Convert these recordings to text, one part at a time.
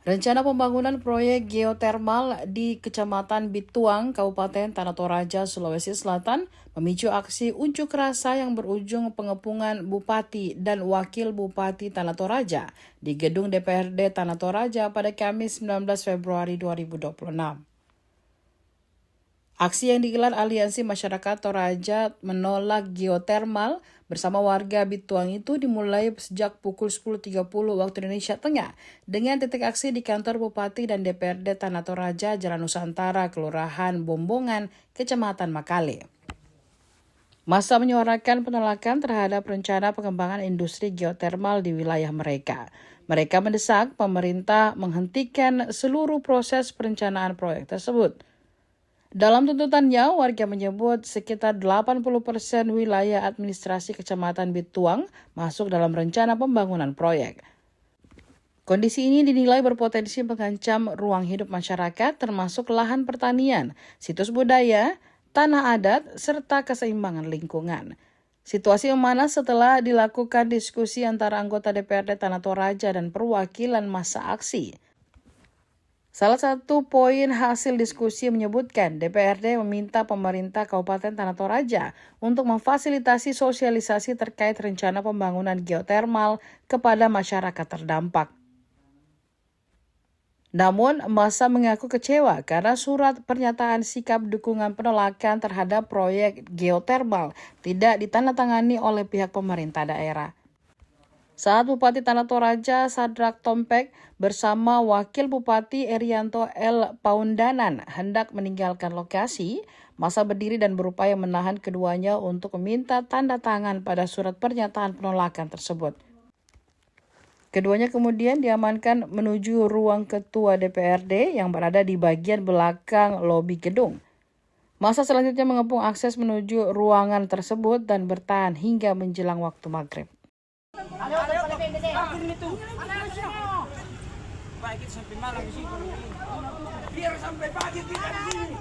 Rencana pembangunan proyek geotermal di Kecamatan Bituang, Kabupaten Tanah Toraja, Sulawesi Selatan memicu aksi unjuk rasa yang berujung pengepungan Bupati dan Wakil Bupati Tanah Toraja di gedung DPRD Tanah Toraja pada Kamis 19 Februari 2026. Aksi yang digelar Aliansi Masyarakat Toraja menolak geotermal bersama warga Bituang itu dimulai sejak pukul 10.30 waktu Indonesia Tengah dengan titik aksi di kantor Bupati dan DPRD Tanah Toraja, Jalan Nusantara, Kelurahan Bombongan, Kecamatan Makale. Massa menyuarakan penolakan terhadap rencana pengembangan industri geotermal di wilayah mereka. Mereka mendesak pemerintah menghentikan seluruh proses perencanaan proyek tersebut. Dalam tuntutannya, warga menyebut sekitar 80% wilayah administrasi Kecamatan Bituang masuk dalam rencana pembangunan proyek. Kondisi ini dinilai berpotensi mengancam ruang hidup masyarakat termasuk lahan pertanian, situs budaya, tanah adat, serta keseimbangan lingkungan. Situasi memanas setelah dilakukan diskusi antara anggota DPRD Tanah Toraja dan perwakilan massa aksi. Salah satu poin hasil diskusi menyebutkan DPRD meminta pemerintah Kabupaten Tanah Toraja untuk memfasilitasi sosialisasi terkait rencana pembangunan geotermal kepada masyarakat terdampak. Namun, massa mengaku kecewa karena surat pernyataan sikap dukungan penolakan terhadap proyek geotermal tidak ditandatangani oleh pihak pemerintah daerah. Saat Bupati Tanah Toraja Sadrak Tompek bersama Wakil Bupati Erianto L. Paundanan hendak meninggalkan lokasi, massa berdiri dan berupaya menahan keduanya untuk meminta tanda tangan pada surat pernyataan penolakan tersebut. Keduanya kemudian diamankan menuju ruang Ketua DPRD yang berada di bagian belakang lobi gedung. Massa selanjutnya mengepung akses menuju ruangan tersebut dan bertahan hingga menjelang waktu maghrib. Baik sampai malam di sini. Biar sampai pagi kita di sini.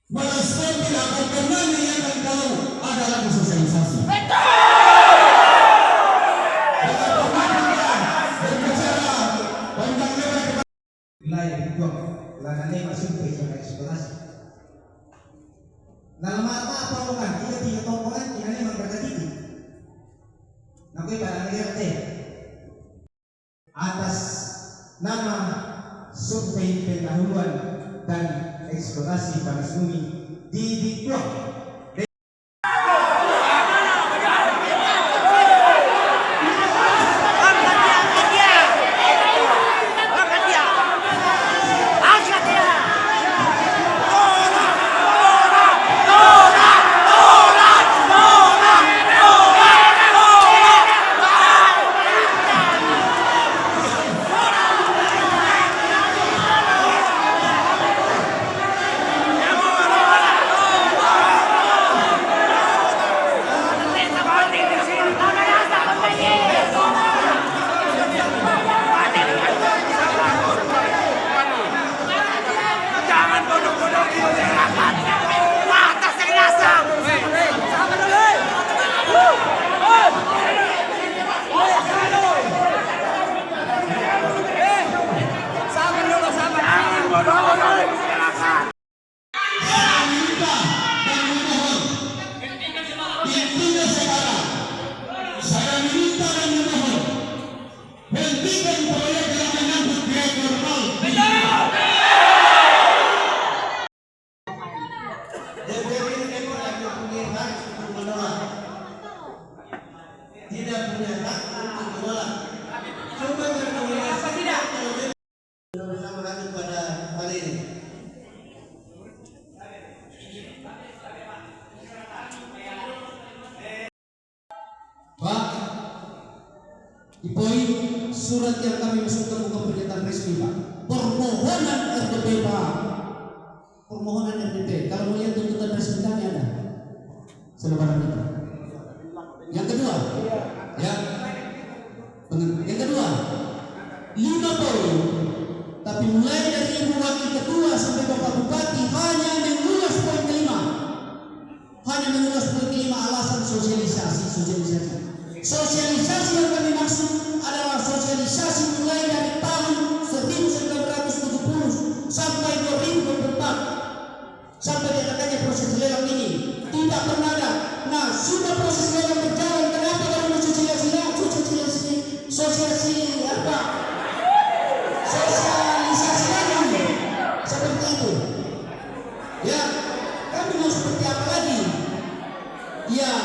Merespon tidak akan pernah mengingatkan kalau ada lagi sosialisasi. Wilayah Bituang, wilayahnya masih berjalan eksplorasi. Dalam apa bukan? Kita tidak tahu bukan, kita ini memberkati titik. Nabi pada RT atas nama survei pendahuluan dan eksplorasi panas bumi di Bituang. Di poin surat yang kami masukkan bukan pernyataan resmi Pak. Permohonan RDP Pak. Permohonan RDP. Kalau melihat tuntutan resmi kami ada. Selebaran itu. Yang kedua, ya. Yang kedua, 5 poin. Tapi mulai dari Ibu Wakil Ketua sampai Bapak Bupati hanya mengulas poin kelima. Hanya mengulas poin kelima alasan sosialisasi. Sosialisasi yang kami maksud adalah sosialisasi mulai dari tahun 1970 sampai 2024 sampai diadakannya proses lelang ini tidak pernah ada. Nah, sudah proses lelang berjalan, kenapa baru sosialisasi apa? Sosialisasi lagi seperti itu. Ya, kami mau seperti apa lagi? Ya,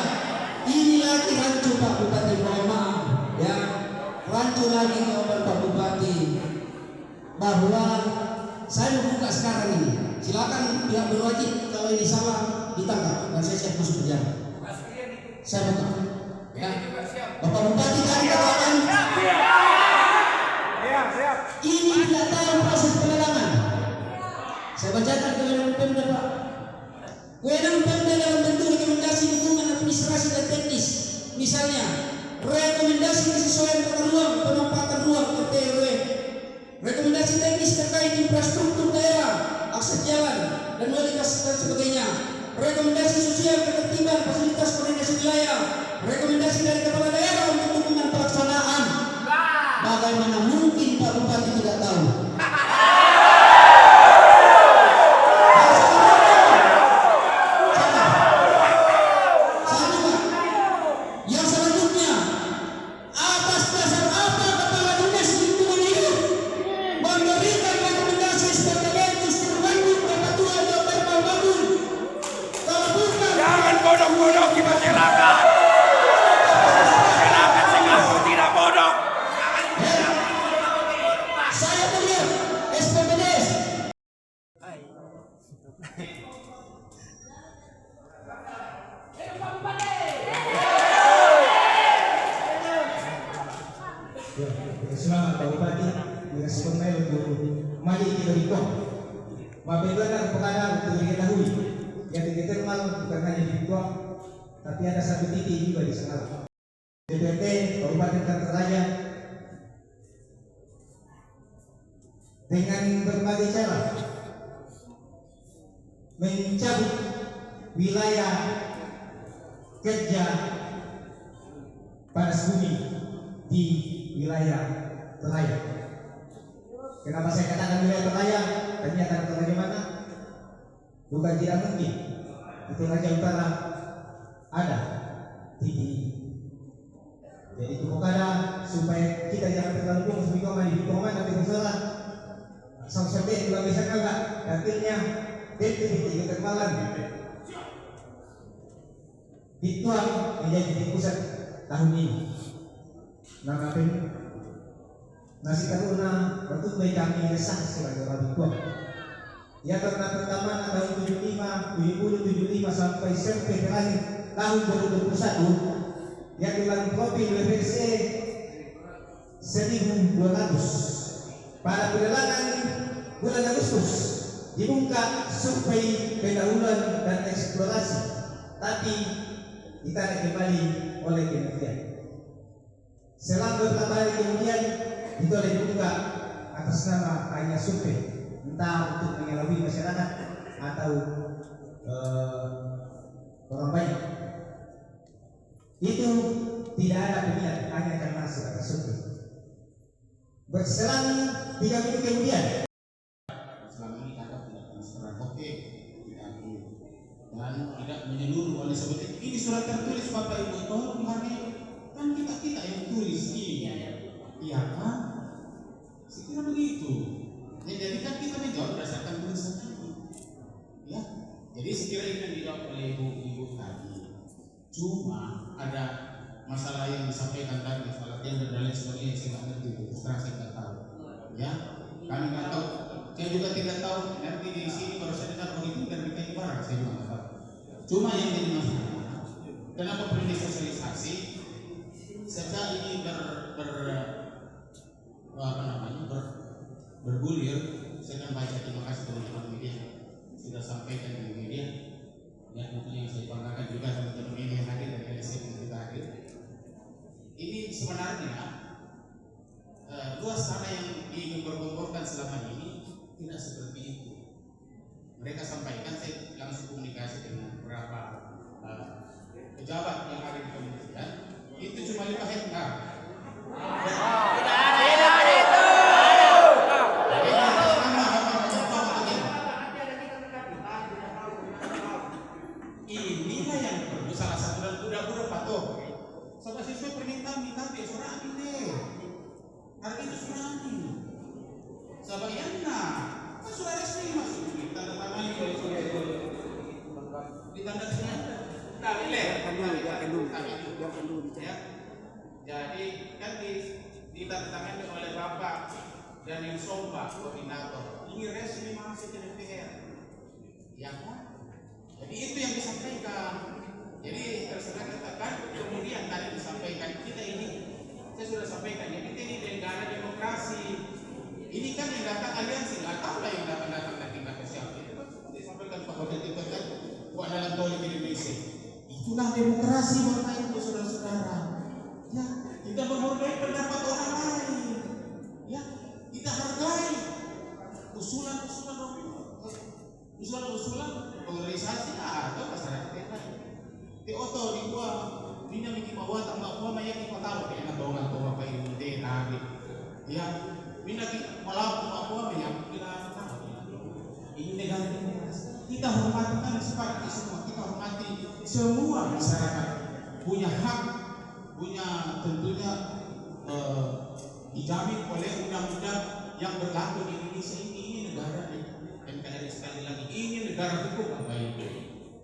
ini lagi rancu Pak Bupati, mohon maaf ya, rancu lagi jawaban Pak Bupati bahwa saya membuka sekarang ini. Silakan pihak berwajib kalau ini salah ditangkap dan saya siap masuk penjara. Saya buka. Ya, Bapak Bupati tadi katakan ini tidak tahu proses pelelangan. Saya bacakan kewenangan Pemda Pak. Wewenang Pemda dalam bentuk rekomendasi dukungan administrasi dan teknis. Misalnya, rekomendasi kesesuaian tata ruang, penampatan ruang RT/RW, rekomendasi teknis terkait infrastruktur daerah, akses jalan dan kualitas dan sebagainya, rekomendasi sosial ketertiban fasilitas koordinasi wilayah, rekomendasi dari kepala daerah untuk dukungan pelaksanaan. Bagaimana mungkin Pak Bupati tidak tahu? Bodoh-bodoh di masyarakat. Masyarakat sekaku tidak bodoh. Saya melihat SPPDS. Selamat Pak Bupati, direspon saya untuk maju kita di Kong. Bagaimana pengadaan untuk diketahui? Yang ditermal bukan hanya di Kong, tapi ada satu titik juga di sana. DPRD Kabupaten Tangerang dengan berbagai cara mencabut wilayah kerja panas bumi di wilayah Teraya. Kenapa saya katakan wilayah Teraya? Ternyata Teraya mana? Bukan tidak mungkin. Itu Raja Utara ada titik ini. Jadi ada supaya kita jangan terlalu fokus di komen nanti masalah sampai juga bisa enggak akhirnya titik ketermalan Bituang menjadi pusat tahun ini. Nangapin nasi karuna waktu baik kami resah sebagai orang Bituang. Ya karena pertama tahun 70 75 sampai terakhir tahun 2021 yang dilakukan profil WPC 1.200 pada pelelangan bulan Agustus dibuka survei pendahuluan dan eksplorasi, tapi ditarik kembali oleh kementerian. Selang beberapa hari kemudian itu dibuka atas nama hanya survei, entah untuk mengelabui masyarakat atau orang banyak. Itu tidak ada pilihan, hanya karena sebagai survei. Berselang 3 minggu kemudian, selama ini kakak tidak transparan, oke, dan tidak menyeluruh oleh sebetulnya. Ini surat tertulis Bapak Ibu, tolong dihargai. Kan kita yang tulis ini, iya kan? Sekira begitu. Ya, jadi kan kita menjawab berdasarkan tulisan ini, ya. Jadi sekira ini yang dijawab oleh ibu tadi. Cuma ada masalah yang disampaikan tadi, masalah gender dan lain sebagainya, saya nggak ngerti itu, terus terang saya nggak tahu. Ya, kami nggak tahu. Saya juga tidak tahu. Nanti di sini baru saya dengar begitu dan dikaji barang, saya juga nggak tahu. Cuma yang jadi masalah, kenapa perlu disosialisasi? Sejak ini bergulir. Saya akan baca. Terima kasih teman-teman media sudah sampaikan di media. Ya, tentunya yang saya banggakan juga teman-teman media yang hadir dan LSM yang juga hadir. Ini sebenarnya luas tanah yang ingin bergomborkan selama ini tidak seperti itu. Mereka sampaikan, saya langsung komunikasi dengan beberapa pejabat yang ada di kementerian, itu cuma 5 hektar. Inilah yang perlu salah satu dan budak-budak patuh. Sobat siswa permintaan minta besurani deh. Harga itu surani. Sabayana, kan sudah resmi masuk tanda tangan di tanda tangan. Nah, ya. Jadi kan di tanda tangan oleh Bapak Daniel Somba, koordinator. Ini resmi masuk ke DPR. Ya kan? Jadi itu yang disampaikan. Jadi terserah katakan kemudian tadi disampaikan kita ini, saya sudah sampaikan ya, kita ini negara demokrasi. Ini kan yang datang aliansi, nggak tahu lah yang datang dari tingkat siapa. Itu kan disampaikan Pak Wakil Ketua kan, buat dalam tolik Indonesia. Itulah demokrasi Bapak Ibu saudara-saudara. Ya, kita menghargai pendapat orang lain. Ya, kita hargai usulan organisasi atau masyarakat yang lain. Oto di gua mina miki bawa tambah gua maya ki patalo ke na dongan to apa ini de nagi. Ya, mina ki malam gua maya kira ini negara kita hormati sepakat semua, kita hormati semua masyarakat punya hak, punya tentunya dijamin oleh undang-undang yang berlaku di Indonesia ini negara NKRI sekali lagi ini negara hukum apa itu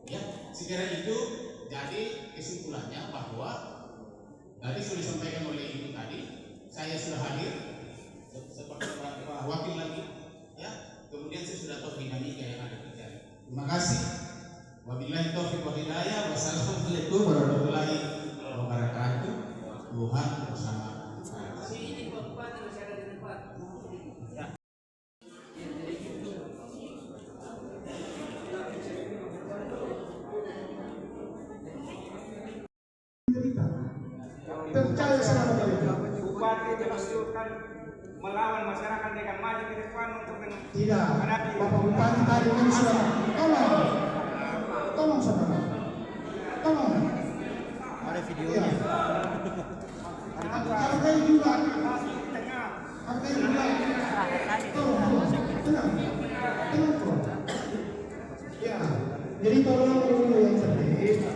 ya sekiranya itu. Jadi kesimpulannya bahwa tadi sudah disampaikan oleh Ibu tadi, saya sudah hadir seperti Pak Wakil lagi, ya. Kemudian saya sudah tahu dinamika yang ada di sini. Terima kasih. Wabillahi taufiq wal hidayah. Wassalamualaikum warahmatullahi wabarakatuh. Tuhan bersama. Ini Pak Bupati masih ada di tempat. Percaya sama mereka. Bupati dimaksudkan melawan masyarakat dengan maju ke depan untuk Tidak. Bapak Bupati tadi kan sudah tolong saudara. Tolong. ada videonya. Hargai juga. Hargai juga. Tolong. Tenang. Ya. Jadi tolong dulu yang tertib.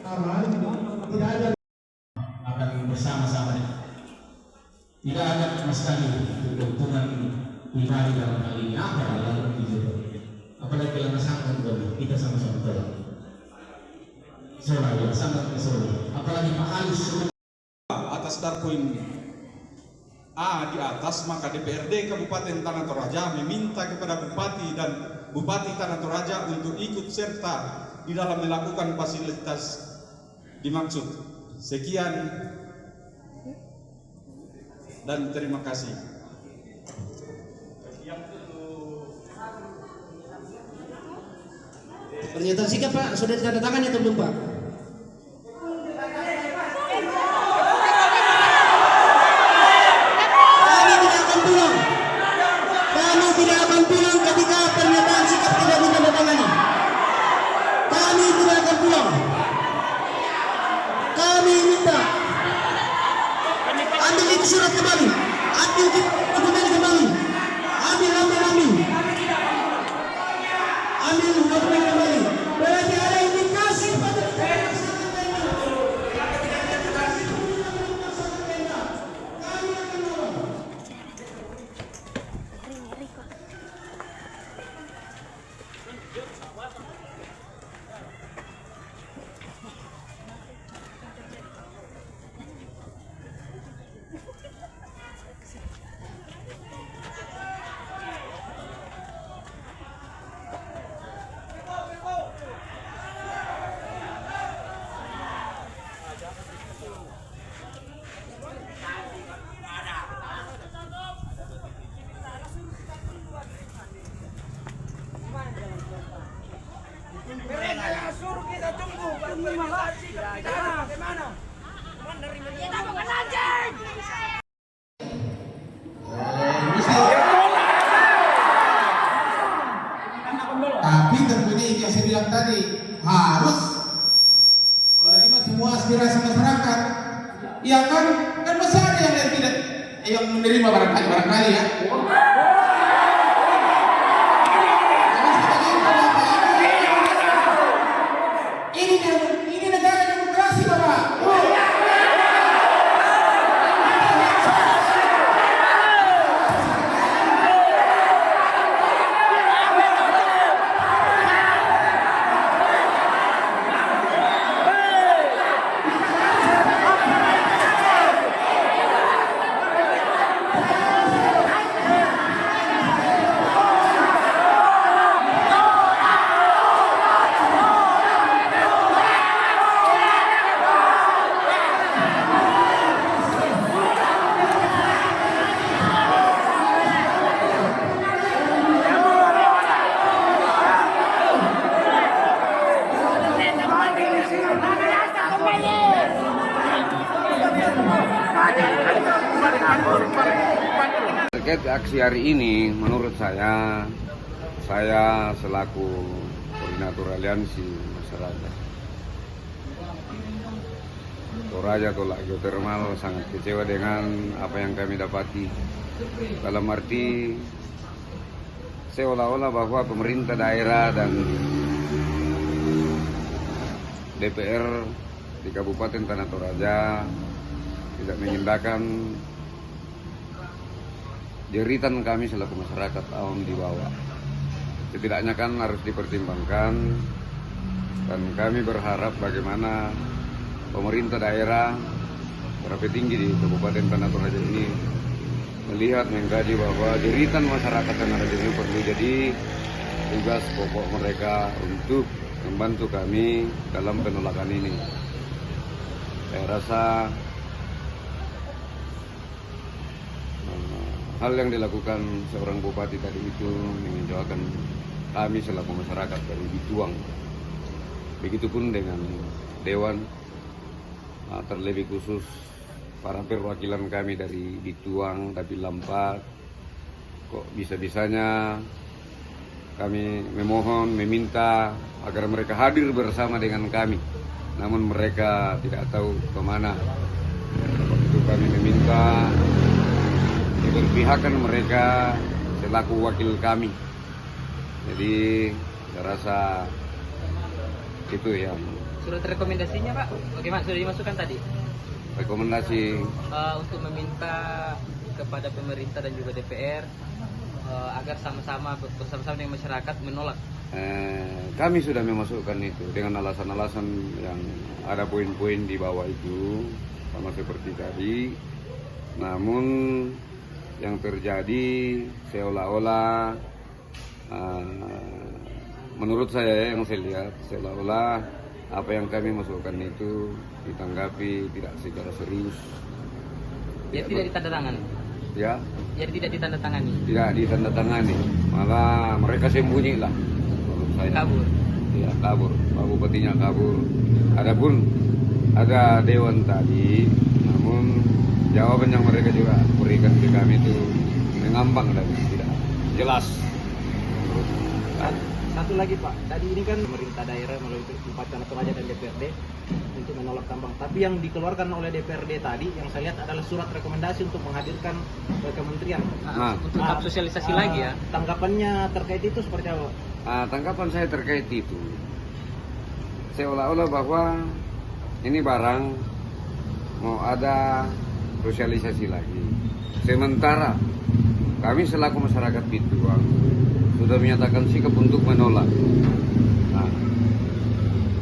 Aman. Tidak ada Akan bersama-sama. Tidak ada sama sekali keuntungan pribadi dalam hal ini apa dalam hidup. Apalagi dalam sangat boleh kita sama-sama tolong. Soalnya sangat kesulitan. Apalagi Pak Halus atas darpoin A di atas, maka DPRD Kabupaten Tanah Toraja meminta kepada Bupati dan Bupati Tanah Toraja untuk ikut serta di dalam melakukan fasilitas dimaksud. Sekian dan terima kasih. pernyataan sikap Pak, sudah ditandatangani atau belum Pak? Kami tidak akan pulang. Kami tidak akan pulang ketika pernyataan sikap tidak ditandatangani. Kami tidak akan pulang. Kami minta ambil itu surat kembali, ambil dokumen kembali, ambil dokumen kembali. Berarti ada indikasi pada Tapi tentunya itu yang saya bilang tadi, harus menerima semua aspirasi masyarakat. Ya kan masih ada yang tidak yang menerima barangkali ya. Ini negara demokrasi, Bapak. Terkait aksi hari ini, menurut saya selaku koordinator aliansi masyarakat Toraja Tolak Geotermal sangat kecewa dengan apa yang kami dapati. Dalam arti seolah-olah bahwa pemerintah daerah dan DPR di Kabupaten Tanah Toraja tidak mengindahkan jeritan kami selaku masyarakat awam di bawah. Setidaknya kan harus dipertimbangkan, dan kami berharap bagaimana pemerintah daerah, para petinggi di Kabupaten Tanah Toraja ini melihat, mengkaji bahwa jeritan masyarakat Tanah Toraja ini perlu jadi tugas pokok mereka untuk membantu kami dalam penolakan ini. Saya rasa hal yang dilakukan seorang bupati tadi itu mengecewakan kami selaku masyarakat dari Bituang. Begitupun dengan Dewan, terlebih khusus para perwakilan kami dari Bituang, Dapil 4. Kok bisa-bisanya kami memohon, meminta agar mereka hadir bersama dengan kami, namun mereka tidak tahu kemana. Itu kami meminta diberpihakan mereka selaku wakil kami. Jadi saya rasa itu yang surat rekomendasinya Pak, bagaimana sudah dimasukkan tadi? Rekomendasi Untuk meminta kepada pemerintah dan juga DPR agar sama-sama bersama-sama dengan masyarakat menolak. Kami sudah memasukkan itu dengan alasan-alasan yang ada poin-poin di bawah itu sama seperti tadi. Namun yang terjadi seolah-olah menurut saya, yang saya lihat seolah-olah apa yang kami masukkan itu ditanggapi tidak secara serius. Ya tidak ditandatangani. Ya. Jadi tidak ditandatangani. Tidak ditandatangani, malah mereka sembunyi lah. Menurut saya. Kabur. Ya, kabur. Pak Bupatinya kabur. Adapun ada dewan tadi, namun jawaban yang mereka juga berikan ke kami itu mengambang dan tidak jelas. Satu lagi Pak, tadi ini kan pemerintah daerah melalui Bupati Tanah Toraja dan DPRD untuk menolak tambang. Tapi yang dikeluarkan oleh DPRD tadi, yang saya lihat adalah surat rekomendasi untuk menghadirkan kementerian. Untuk tahap sosialisasi lagi ya. Tanggapannya terkait itu seperti apa? Tanggapan saya terkait itu, seolah-olah bahwa ini barang mau ada sosialisasi lagi. Sementara kami selaku masyarakat Bituang sudah menyatakan sikap untuk menolak. Nah,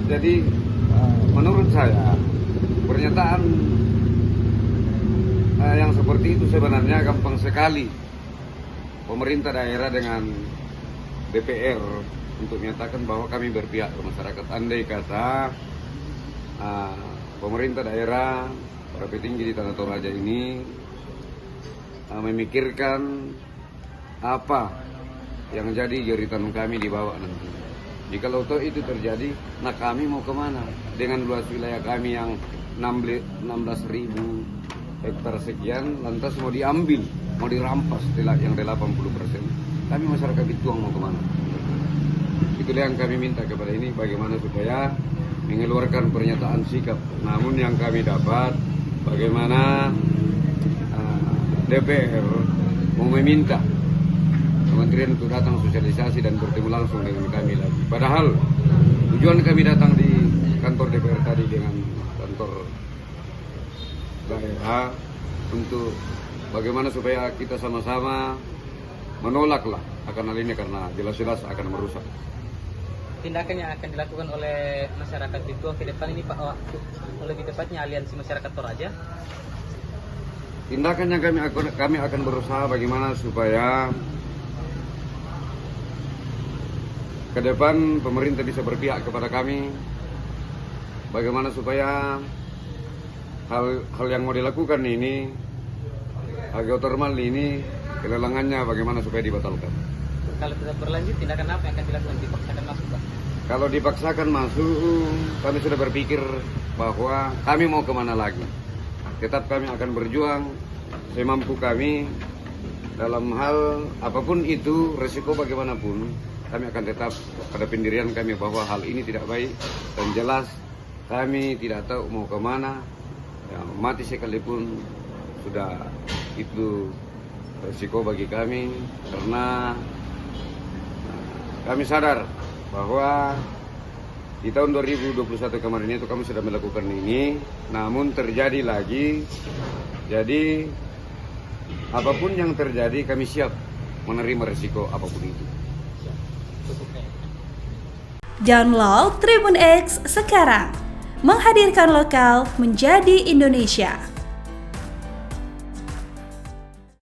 jadi menurut saya pernyataan yang seperti itu sebenarnya gampang sekali pemerintah daerah dengan DPR untuk menyatakan bahwa kami berpihak ke masyarakat. Andai kata pemerintah daerah, para petinggi di Tanah Toraja ini memikirkan apa yang jadi jeritan kami di bawah nanti. Jika toh itu terjadi, nah kami mau kemana? Dengan luas wilayah kami yang 16.000 hektar sekian, lantas mau diambil, mau dirampas yang 80%. Kami masyarakat Bituang mau kemana? Itulah yang kami minta kepada ini, bagaimana supaya mengeluarkan pernyataan sikap. Namun yang kami dapat, bagaimana DPR mau meminta Kementerian untuk datang sosialisasi dan bertemu langsung dengan kami lagi. Padahal tujuan kami datang di kantor DPR tadi dengan kantor daerah untuk bagaimana supaya kita sama-sama menolaklah akan hal ini karena jelas-jelas akan merusak. Tindakan yang akan dilakukan oleh masyarakat Bituang ke depan ini Pak, lebih tepatnya Aliansi Masyarakat Toraja? Tindakan yang kami akan berusaha bagaimana supaya ke depan pemerintah bisa berpihak kepada kami, bagaimana supaya hal yang mau dilakukan ini, geotermal ini, kelelangannya bagaimana supaya dibatalkan. Kalau tetap berlanjut, tindakan apa yang akan dilakukan? Dipaksakan masuk, Pak? Kalau dipaksakan masuk, kami sudah berpikir bahwa kami mau kemana lagi. Tetap kami akan berjuang semampu kami dalam hal apapun itu, resiko bagaimanapun. Kami akan tetap pada pendirian kami bahwa hal ini tidak baik dan jelas kami tidak tahu mau kemana. Ya, mati sekalipun sudah itu resiko bagi kami karena kami sadar bahwa di tahun 2021 kemarin itu kami sudah melakukan ini, namun terjadi lagi. Jadi apapun yang terjadi kami siap menerima resiko apapun itu. Download Tribun X sekarang, menghadirkan lokal menjadi Indonesia.